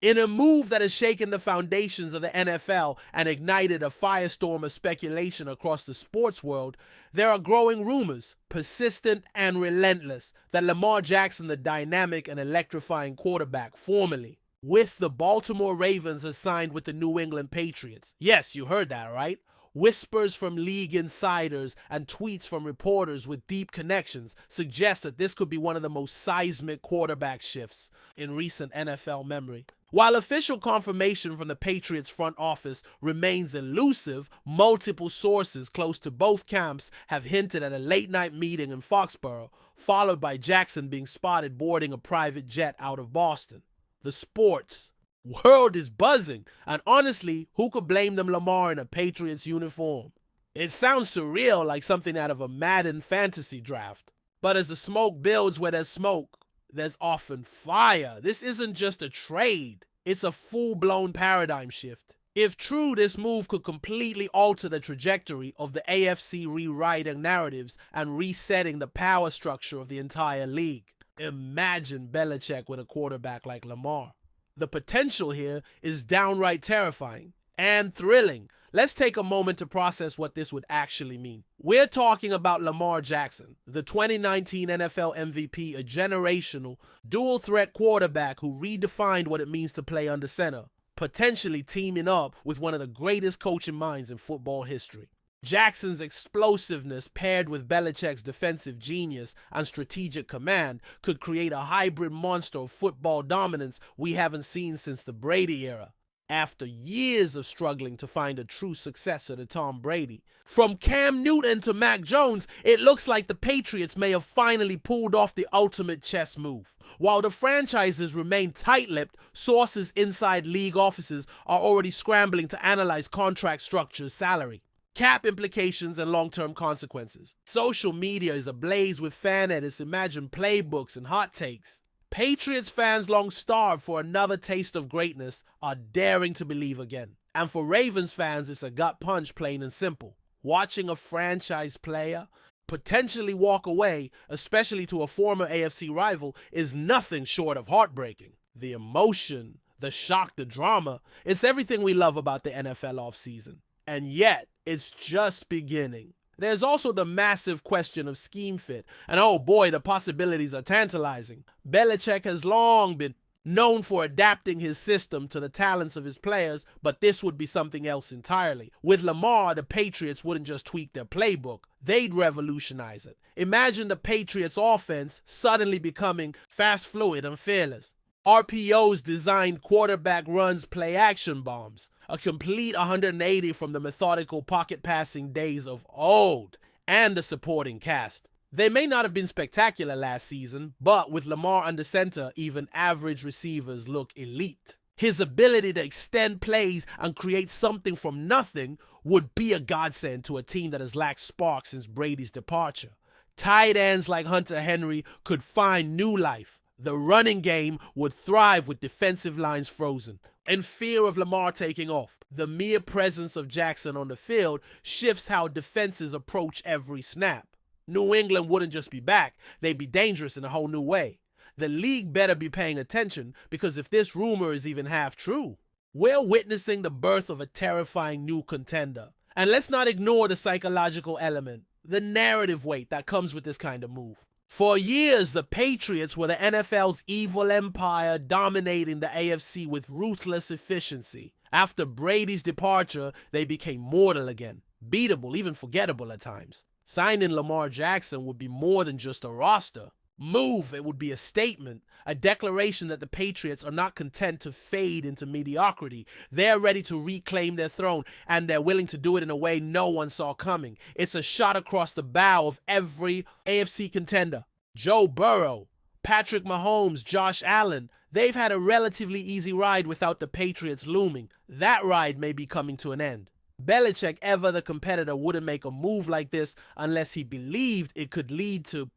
In a move that has shaken the foundations of the NFL and ignited a firestorm of speculation across the sports world, there are growing rumors, persistent and relentless, that Lamar Jackson, the dynamic and electrifying quarterback formerly with the Baltimore Ravens, has signed with the New England Patriots. Yes, you heard that right. Whispers from league insiders and tweets from reporters with deep connections suggest that this could be one of the most seismic quarterback shifts in recent NFL memory. While official confirmation from the Patriots front office remains elusive, multiple sources close to both camps have hinted at a late-night meeting in Foxborough, followed by Jackson being spotted boarding a private jet out of Boston. The sports world is buzzing, and honestly, who could blame them Lamar in a Patriots uniform? It sounds surreal, like something out of a Madden fantasy draft. But as the smoke builds where there's smoke, there's often fire. This isn't just a trade, it's a full-blown paradigm shift. If true, this move could completely alter the trajectory of the AFC, rewriting narratives and resetting the power structure of the entire league. Imagine Belichick with a quarterback like Lamar. The potential here is downright terrifying and thrilling. Let's take a moment to process what this would actually mean. We're talking about Lamar Jackson, the 2019 NFL MVP, a generational, dual-threat quarterback who redefined what it means to play under center, potentially teaming up with one of the greatest coaching minds in football history. Jackson's explosiveness paired with Belichick's defensive genius and strategic command could create a hybrid monster of football dominance we haven't seen since the Brady era. After years of struggling to find a true successor to Tom Brady, from Cam Newton to Mac Jones, it looks like the Patriots may have finally pulled off the ultimate chess move. While the franchises remain tight-lipped, sources inside league offices are already scrambling to analyze contract structures, salary, cap implications, and long-term consequences. Social media is ablaze with fan edits, imagined playbooks, and hot takes. Patriots fans long starved for another taste of greatness are daring to believe again. And for Ravens fans, it's a gut punch, plain and simple. Watching a franchise player potentially walk away, especially to a former AFC rival, is nothing short of heartbreaking. The emotion, the shock, the drama, it's everything we love about the NFL offseason. And yet, it's just beginning. There's also the massive question of scheme fit, and oh boy, the possibilities are tantalizing. Belichick has long been known for adapting his system to the talents of his players, but this would be something else entirely. With Lamar, the Patriots wouldn't just tweak their playbook, they'd revolutionize it. Imagine the Patriots offense suddenly becoming fast, fluid, and fearless. RPOs designed quarterback runs, play action bombs. A complete 180 from the methodical pocket passing days of old, and the supporting cast. They may not have been spectacular last season, but with Lamar under center, even average receivers look elite. His ability to extend plays and create something from nothing would be a godsend to a team that has lacked spark since Brady's departure. Tight ends like Hunter Henry could find new life. The running game would thrive with defensive lines frozen. In fear of Lamar taking off, the mere presence of Jackson on the field shifts how defenses approach every snap. New England wouldn't just be back, they'd be dangerous in a whole new way. The league better be paying attention, because if this rumor is even half true, we're witnessing the birth of a terrifying new contender. And let's not ignore the psychological element, the narrative weight that comes with this kind of move. For years, the Patriots were the NFL's evil empire, dominating the AFC with ruthless efficiency. After Brady's departure, they became mortal again, beatable, even forgettable at times. Signing Lamar Jackson would be more than just a roster move. It would be a statement, a declaration that the Patriots are not content to fade into mediocrity. They're ready to reclaim their throne, and they're willing to do it in a way no one saw coming. It's a shot across the bow of every AFC contender. Joe Burrow, Patrick Mahomes, Josh Allen, they've had a relatively easy ride without the Patriots looming. That ride may be coming to an end. Belichick, ever the competitor, wouldn't make a move like this unless he believed it could lead to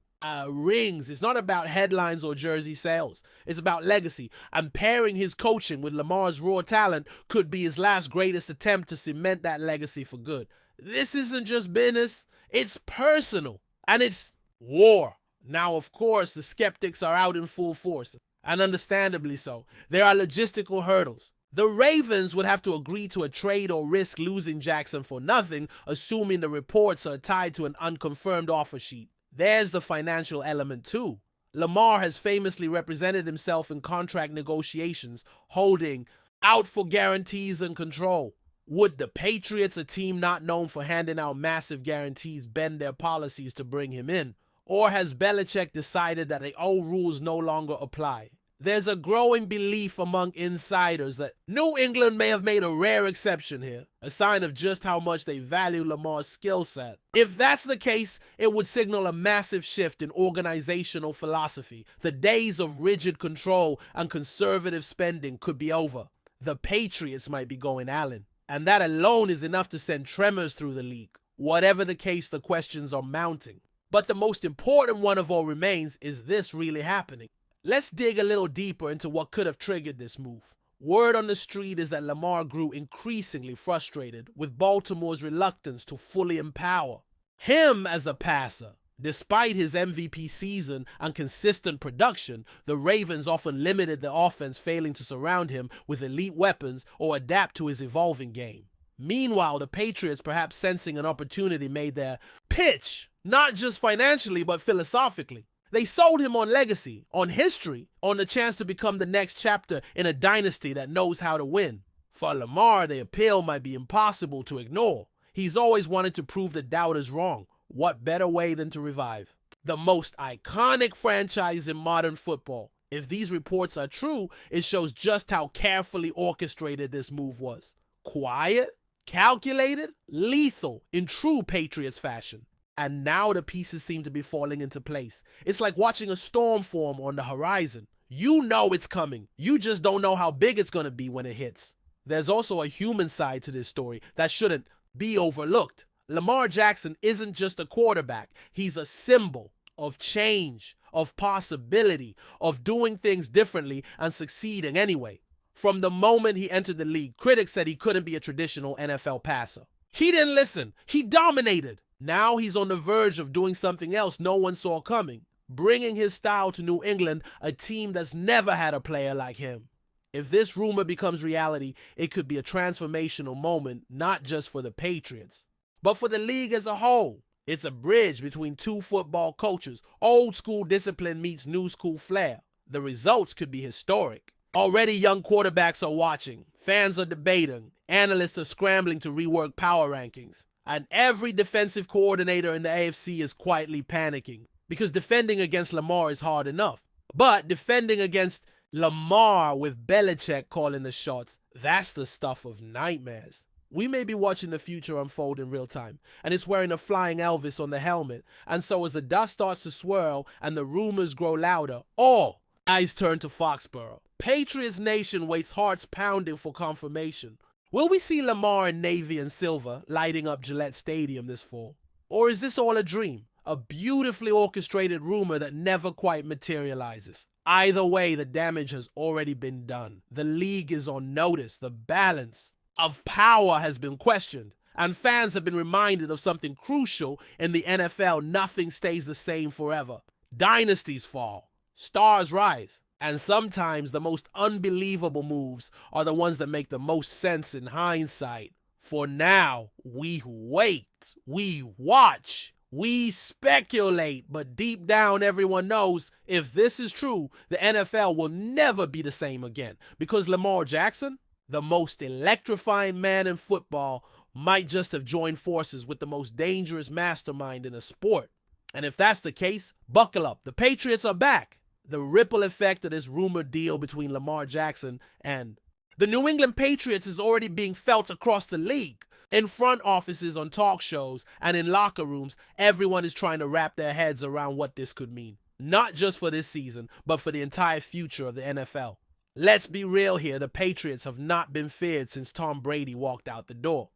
rings. It's not about headlines or jersey sales. It's about legacy. And pairing his coaching with Lamar's raw talent could be his last greatest attempt to cement that legacy for good. This isn't just business. It's personal. And it's war. Now, of course, the skeptics are out in full force. and understandably so. There are logistical hurdles. The Ravens would have to agree to a trade or risk losing Jackson for nothing, assuming the reports are tied to an unconfirmed offer sheet. There's the financial element too. Lamar has famously represented himself in contract negotiations, holding out for guarantees and control. Would the Patriots, a team not known for handing out massive guarantees, bend their policies to bring him in? Or has Belichick decided that the old rules no longer apply? There's a growing belief among insiders that New England may have made a rare exception here, a sign of just how much they value Lamar's skill set. If that's the case, it would signal a massive shift in organizational philosophy. The days of rigid control and conservative spending could be over. The Patriots might be going Allen, and that alone is enough to send tremors through the league. Whatever the case, the questions are mounting. But the most important one of all remains, is this really happening? Let's dig a little deeper into what could have triggered this move. Word on the street is that Lamar grew increasingly frustrated with Baltimore's reluctance to fully empower him as a passer. Despite his MVP season and consistent production, the Ravens often limited the offense, failing to surround him with elite weapons or adapt to his evolving game. Meanwhile, the Patriots, perhaps sensing an opportunity, made their pitch, not just financially but philosophically. They sold him on legacy, on history, on the chance to become the next chapter in a dynasty that knows how to win. For Lamar, the appeal might be impossible to ignore. He's always wanted to prove the doubters wrong. What better way than to revive the most iconic franchise in modern football? If these reports are true, it shows just how carefully orchestrated this move was. Quiet, calculated, lethal in true Patriots fashion. And now the pieces seem to be falling into place. It's like watching a storm form on the horizon. You know it's coming. You just don't know how big it's going to be when it hits. There's also a human side to this story that shouldn't be overlooked. Lamar Jackson isn't just a quarterback. He's a symbol of change, of possibility, of doing things differently and succeeding anyway. From the moment he entered the league, critics said he couldn't be a traditional NFL passer. He didn't listen. He dominated. Now he's on the verge of doing something else no one saw coming, bringing his style to New England, a team that's never had a player like him. If this rumor becomes reality, it could be a transformational moment, not just for the Patriots, but for the league as a whole. It's a bridge between two football cultures. Old school discipline meets new school flair. The results could be historic. Already young quarterbacks are watching, fans are debating, analysts are scrambling to rework power rankings. And every defensive coordinator in the AFC is quietly panicking, because defending against Lamar is hard enough. But defending against Lamar with Belichick calling the shots, that's the stuff of nightmares. We may be watching the future unfold in real time, and it's wearing a flying Elvis on the helmet. And so as the dust starts to swirl and the rumors grow louder, all eyes turn to Foxborough. Patriots Nation waits, hearts pounding for confirmation. Will we see Lamar in navy and silver lighting up Gillette Stadium this fall? Or is this all a dream? A beautifully orchestrated rumor that never quite materializes? Either way, the damage has already been done. The league is on notice. The balance of power has been questioned. And fans have been reminded of something crucial in the NFL. Nothing stays the same forever. Dynasties fall. Stars rise. And sometimes the most unbelievable moves are the ones that make the most sense in hindsight. For now, we wait, we watch, we speculate, but deep down everyone knows if this is true, the NFL will never be the same again. Because Lamar Jackson, the most electrifying man in football, might just have joined forces with the most dangerous mastermind in a sport. And if that's the case, buckle up. The Patriots are back. The ripple effect of this rumored deal between Lamar Jackson and the New England Patriots is already being felt across the league. In front offices, on talk shows, and in locker rooms, everyone is trying to wrap their heads around what this could mean. Not just for this season, but for the entire future of the NFL. Let's be real here, the Patriots have not been feared since Tom Brady walked out the door.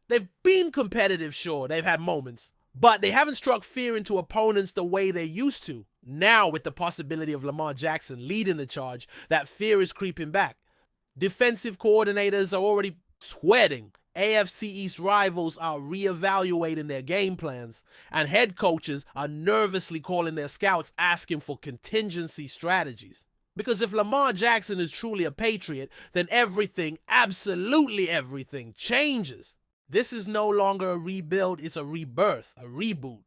They've been competitive, sure, they've had moments, but they haven't struck fear into opponents the way they used to. Now, with the possibility of Lamar Jackson leading the charge, that fear is creeping back. Defensive coordinators are already sweating. AFC East rivals are reevaluating their game plans, and head coaches are nervously calling their scouts, asking for contingency strategies. Because if Lamar Jackson is truly a Patriot, then everything, absolutely everything, changes. This is no longer a rebuild, it's a rebirth, a reboot.